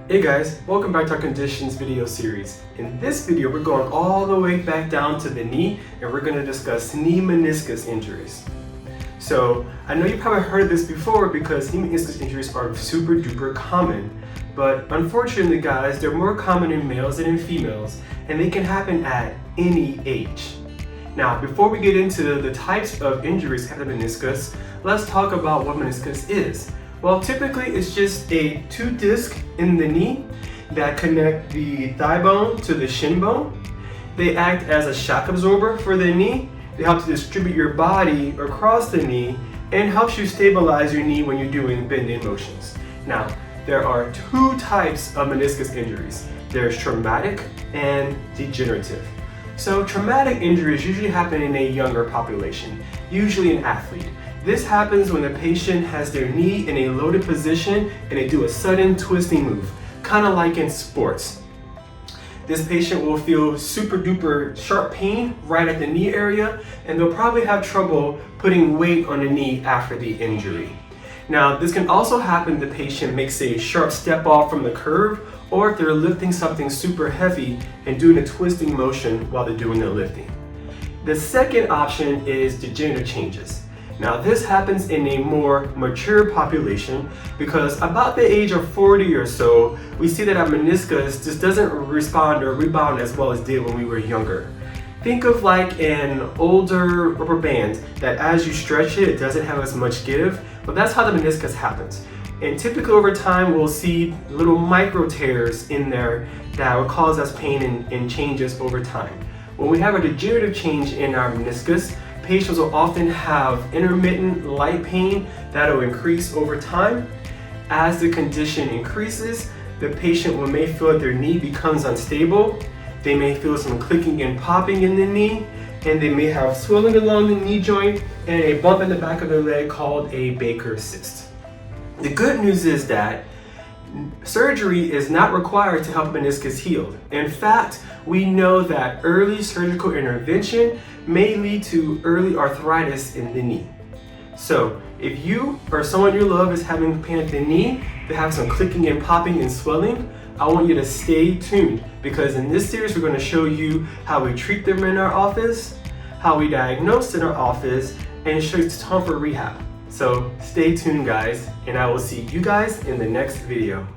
Hey guys, welcome back to our conditions video series. In this video, we're going all the way back down to the knee and we're going to discuss knee meniscus injuries. So I know you probably heard this before because knee meniscus injuries are super duper common, but unfortunately guys, they're more common in males than in females and they can happen at any age. Now, before we get into the types of injuries that have the meniscus, let's talk about what meniscus is. Well, typically it's just a two disc in the knee that connect the thigh bone to the shin bone. They act as a shock absorber for the knee. They help to distribute your body across the knee and helps you stabilize your knee when you're doing bending motions. Now, there are two types of meniscus injuries. There's traumatic and degenerative. So traumatic injuries usually happen in a younger population, usually an athlete. This happens when the patient has their knee in a loaded position and they do a sudden twisting move, kind of like in sports. This patient will feel super duper sharp pain right at the knee area, and they'll probably have trouble putting weight on the knee after the injury. Now, this can also happen if the patient makes a sharp step off from the curve, or if they're lifting something super heavy and doing a twisting motion while they're doing the lifting. The second option is degenerative changes. Now, this happens in a more mature population because about the age of 40 or so, we see that our meniscus just doesn't respond or rebound as well as it did when we were younger. Think of like an older rubber band that as you stretch it, it doesn't have as much give, but that's how the meniscus happens. And typically over time, we'll see little micro tears in there that will cause us pain and changes over time. When we have a degenerative change in our meniscus, patients will often have intermittent light pain that will increase over time. As the condition increases, the patient may feel that their knee becomes unstable. They may feel some clicking and popping in the knee, and they may have swelling along the knee joint and a bump in the back of the leg called a Baker's cyst. The good news is that surgery is not required to help meniscus heal. In fact, we know that early surgical intervention may lead to early arthritis in the knee. So if you or someone you love is having pain at the knee, they have some clicking and popping and swelling, I want you to stay tuned because in this series we're going to show you how we treat them in our office, how we diagnose in our office, and show you discomfort rehab. So stay tuned guys, and I will see you guys in the next video.